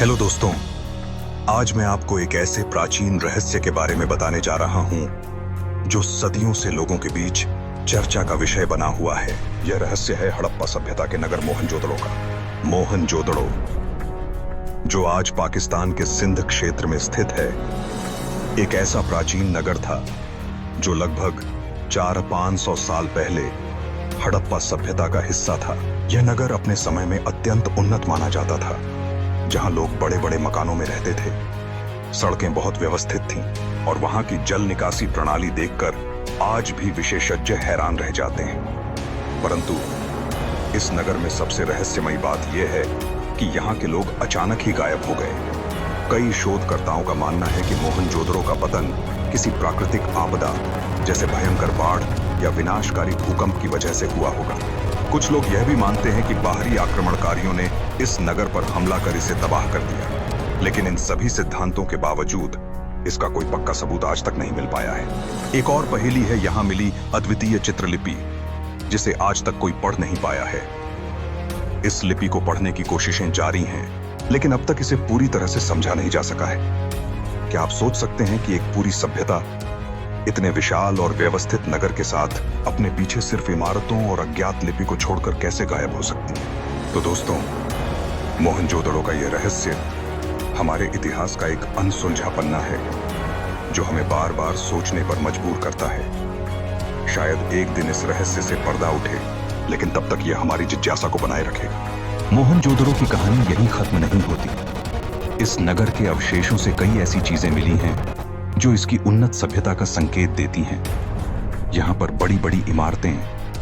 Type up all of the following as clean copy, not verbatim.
Hello दोस्तों, आज मैं आपको एक ऐसे प्राचीन रहस्य के बारे में बताने जा रहा हूं जो सदियों से लोगों के बीच चर्चा का विषय बना हुआ है। यह रहस्य है हड़प्पा सभ्यता के नगर मोहनजोदड़ो का। मोहनजोदड़ो, जो आज पाकिस्तान के सिंध क्षेत्र में स्थित है, एक ऐसा प्राचीन नगर था जो लगभग 400-500 साल पहले हड़प्पा सभ्यता का हिस्सा था। यह नगर अपने समय में अत्यंत उन्नत माना जाता था, जहां लोग बड़े बड़े मकानों में रहते थे। सड़कें बहुत व्यवस्थित थीं और वहां की जल निकासी प्रणाली देखकर आज भी विशेषज्ञ हैरान रह जाते हैं। परंतु इस नगर में सबसे रहस्यमयी बात यह है कि यहाँ के लोग अचानक ही गायब हो गए। कई शोधकर्ताओं का मानना है कि मोहनजोदड़ो का पतन किसी प्राकृतिक आपदा जैसे भयंकर बाढ़ या विनाशकारी भूकंप की वजह से हुआ होगा। कुछ लोग यह भी मानते हैं कि बाहरी आक्रमणकारियों ने इस नगर पर हमला कर इसे तबाह कर दिया, लेकिन इन सभी सिद्धांतों के बावजूद इसका कोई पक्का सबूत आज तक नहीं मिल पाया है। एक और पहेली है यहां मिली अद्वितीय चित्रलिपि, जिसे आज तक कोई पढ़ नहीं पाया है। इस लिपि को पढ़ने की कोशिशें जारी हैं, लेकिन अब तक इसे पूरी तरह से समझा नहीं जा सका है। क्या आप सोच सकते हैं कि एक पूरी सभ्यता इतने विशाल और व्यवस्थित नगर के साथ अपने पीछे सिर्फ इमारतों और अज्ञात लिपि को छोड़कर कैसे गायब हो सकती है? तो दोस्तों, मोहनजोदड़ो का यह रहस्य हमारे इतिहास का एक अनसुलझा पन्ना है, जो हमें बार बार सोचने पर मजबूर करता है। शायद एक दिन इस रहस्य से पर्दा उठे, लेकिन तब तक यह हमारी जिज्ञासा को बनाए रखेगा। मोहनजोदड़ो की कहानी यहीं खत्म नहीं होती। इस नगर के अवशेषों से कई ऐसी चीजें मिली हैं जो इसकी उन्नत सभ्यता का संकेत देती हैं। यहाँ पर बड़ी बड़ी इमारतें,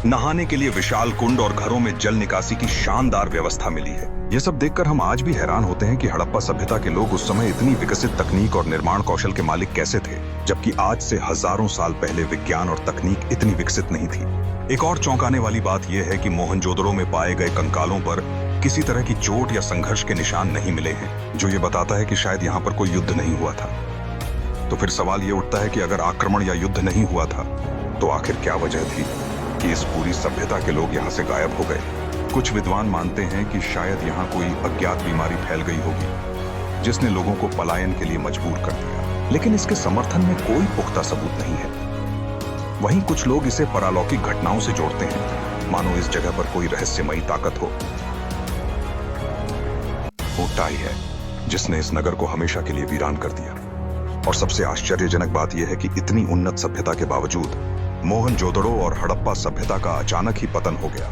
नहाने के लिए विशाल कुंड और घरों में जल निकासी की शानदार व्यवस्था मिली है। यह सब देखकर हम आज भी हैरान होते हैं कि हड़प्पा सभ्यता के लोग उस समय इतनी विकसित तकनीक और निर्माण कौशल के मालिक कैसे थे, जबकि आज से हजारों साल पहले विज्ञान और तकनीक इतनी विकसित नहीं थी। एक और चौंकाने वाली बात यह है कि मोहनजोदड़ो में पाए गए कंकालों पर किसी तरह की चोट या संघर्ष के निशान नहीं मिले हैं, जो ये बताता है कि शायद यहाँ पर कोई युद्ध नहीं हुआ था। तो फिर सवाल ये उठता है कि अगर आक्रमण या युद्ध नहीं हुआ था, तो आखिर क्या वजह थी कि इस पूरी सभ्यता के लोग यहाँ से गायब हो गए? कुछ विद्वान मानते हैं कि शायद यहाँ कोई अज्ञात बीमारी फैल गई होगी, जिसने लोगों को पलायन के लिए मजबूर कर दिया, लेकिन इसके समर्थन में कोई पुख्ता सबूत नहीं है। वहीं कुछ लोग इसे पारलौकिक घटनाओं से जोड़ते हैं, मानो इस जगह पर कोई रहस्यमयी ताकत हो। वो टाई है जिसने इस नगर को हमेशा के लिए वीरान कर दिया। और सबसे आश्चर्यजनक बात यह है कि इतनी उन्नत सभ्यता के बावजूद मोहनजोदड़ो और हड़प्पा सभ्यता का अचानक ही पतन हो गया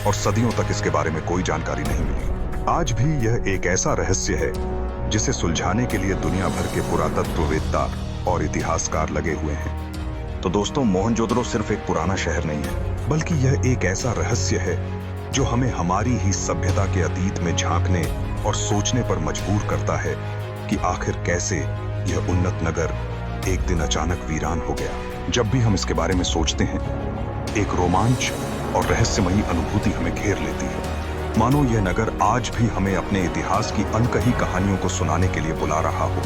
और सदियों तक इसके बारे में कोई जानकारी नहीं मिली। आज भी यह एक ऐसा रहस्य है जिसे सुलझाने के लिए दुनिया भर के पुरातत्ववेत्ता और इतिहासकार लगे हुए हैं। तो दोस्तों, मोहनजोदड़ो सिर्फ एक पुराना शहर नहीं है, बल्कि यह एक ऐसा रहस्य है जो हमें हमारी ही सभ्यता के अतीत में झांकने और सोचने पर मजबूर करता है कि आखिर कैसे यह उन्नत नगर एक दिन अचानक वीरान हो गया। जब भी हम इसके बारे में सोचते हैं, एक रोमांच और रहस्यमयी अनुभूति हमें घेर लेती है, मानो यह नगर आज भी हमें अपने इतिहास की अनकही कहानियों को सुनाने के लिए बुला रहा हो।